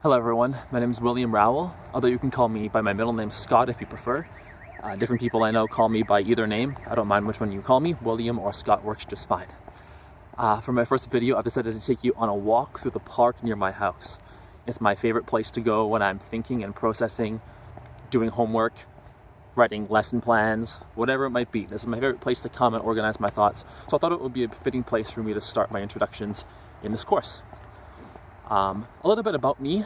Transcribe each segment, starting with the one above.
Hello everyone, my name is William Rowell, although you can call me by my middle name Scott if you prefer. Different people I know call me by either name. I don't mind which one you call me. William or Scott works just fine. For my first video, I've decided to take you on a walk through the park near my house. It's my favorite place to go when I'm thinking and processing, doing homework, writing lesson plans, whatever it might be. This is my favorite place to come and organize my thoughts, so I thought it would be a fitting place for me to start my introductions in this course. A little bit about me.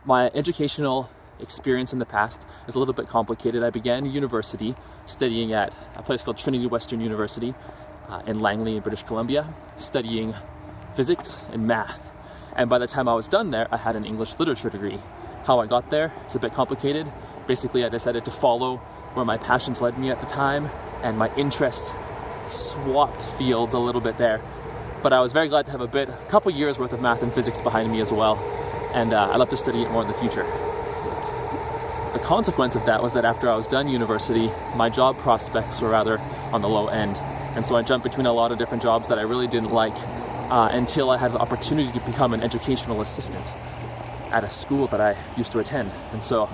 My educational experience in the past is a little bit complicated. I began university studying at a place called Trinity Western University in Langley in British Columbia, studying physics and math. And by the time I was done there, I had an English literature degree. How I got there, it's a bit complicated. Basically, I decided to follow where my passions led me at the time, and my interests swapped fields a little bit there. But I was very glad to have a couple years worth of math and physics behind me as well, and I'd love to study it more in the future. The consequence of that was that after I was done university, my job prospects were rather on the low end, and so I jumped between a lot of different jobs that I really didn't like until I had the opportunity to become an educational assistant at a school that I used to attend. And so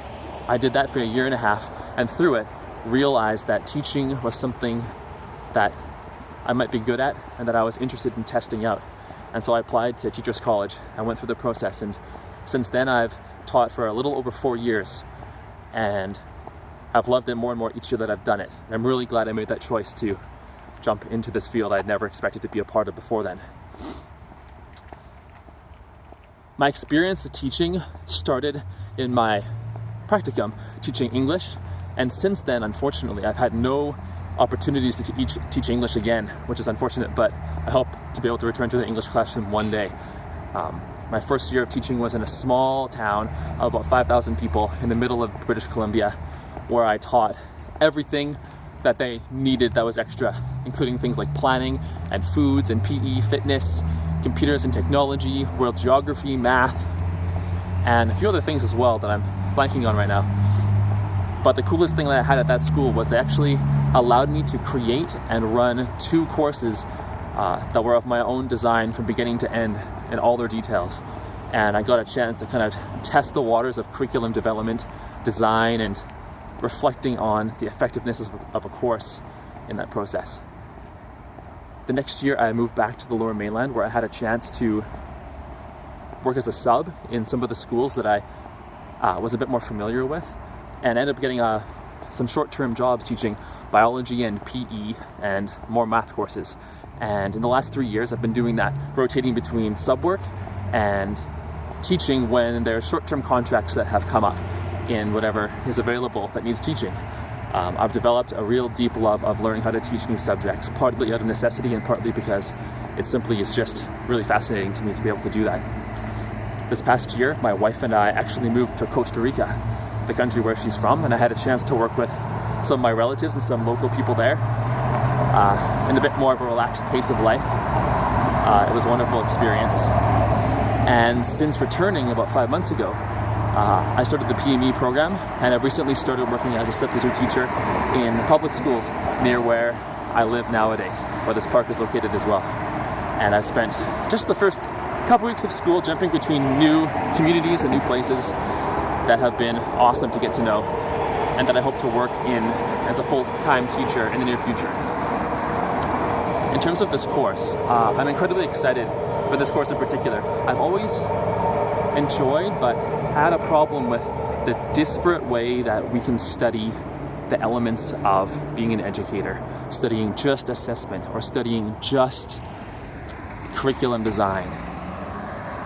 I did that for a year and a half, and through it realized that teaching was something that I might be good at and that I was interested in testing out. And so I applied to Teachers College. I went through the process, and since then I've taught for a little over 4 years, and I've loved it more and more each year that I've done it. And I'm really glad I made that choice to jump into this field I'd never expected to be a part of before then. My experience of teaching started in my practicum teaching English, and since then, unfortunately, I've had no opportunities to teach English again, which is unfortunate, but I hope to be able to return to the English classroom one day. My first year of teaching was in a small town of about 5,000 people in the middle of British Columbia, where I taught everything that they needed that was extra, including things like planning and foods and PE, fitness, computers and technology, world geography, math, and a few other things as well that I'm blanking on right now. But the coolest thing that I had at that school was they actually allowed me to create and run 2 courses that were of my own design from beginning to end in all their details. And I got a chance to kind of test the waters of curriculum development, design, and reflecting on the effectiveness of a course in that process. The next year I moved back to the Lower Mainland, where I had a chance to work as a sub in some of the schools that I was a bit more familiar with, and ended up getting some short-term jobs teaching biology and PE and more math courses. And in the last 3 years, I've been doing that, rotating between sub work and teaching when there are short-term contracts that have come up in whatever is available that needs teaching. I've developed a real deep love of learning how to teach new subjects, partly out of necessity and partly because it simply is just really fascinating to me to be able to do that. This past year, my wife and I actually moved to Costa Rica, the country where she's from, and I had a chance to work with some of my relatives and some local people there in a bit more of a relaxed pace of life. It was a wonderful experience. And since returning about 5 months ago, I started the PME program, and I've recently started working as a substitute teacher in public schools near where I live nowadays, where this park is located as well. And I've spent just the first couple weeks of school jumping between new communities and new places that have been awesome to get to know, and that I hope to work in as a full-time teacher in the near future. In terms of this course, I'm incredibly excited for this course in particular. I've always enjoyed but had a problem with the disparate way that we can study the elements of being an educator, studying just assessment or studying just curriculum design.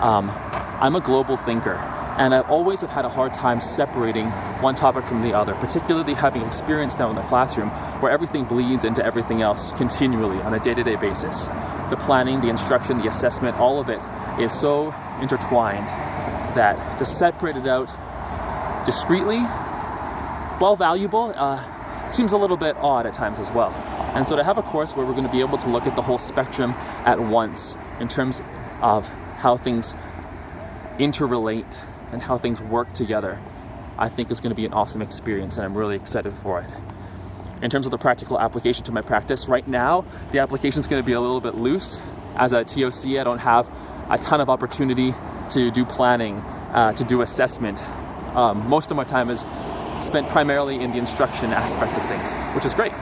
I'm a global thinker, and I always have had a hard time separating one topic from the other, particularly having experience now in the classroom where everything bleeds into everything else continually on a day-to-day basis. The planning, the instruction, the assessment, all of it is so intertwined that to separate it out discreetly, while valuable, seems a little bit odd at times as well. And so to have a course where we're going to be able to look at the whole spectrum at once in terms of how things interrelate and how things work together, I think is going to be an awesome experience, and I'm really excited for it. In terms of the practical application to my practice, right now, the application is going to be a little bit loose. As a TOC, I don't have a ton of opportunity to do planning, to do assessment. Most of my time is spent primarily in the instruction aspect of things, which is great.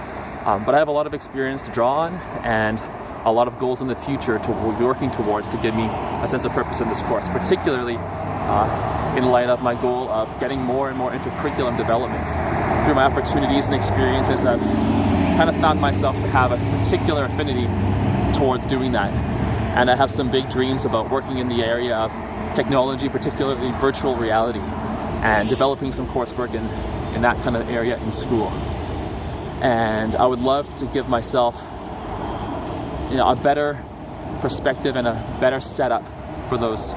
But I have a lot of experience to draw on and a lot of goals in the future to be working towards to give me a sense of purpose in this course, particularly in light of my goal of getting more and more into curriculum development. Through my opportunities and experiences, I've kind of found myself to have a particular affinity towards doing that. And I have some big dreams about working in the area of technology, particularly virtual reality, and developing some coursework in that kind of area in school. And I would love to give myself a better perspective and a better setup for those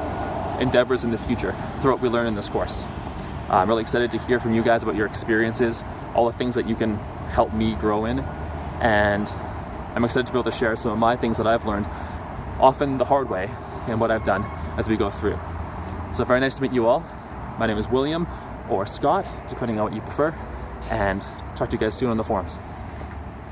endeavors in the future through what we learn in this course. I'm really excited to hear from you guys about your experiences, all the things that you can help me grow in, and I'm excited to be able to share some of my things that I've learned, often the hard way, and what I've done as we go through. So very nice to meet you all. My name is William, or Scott, depending on what you prefer, and talk to you guys soon on the forums.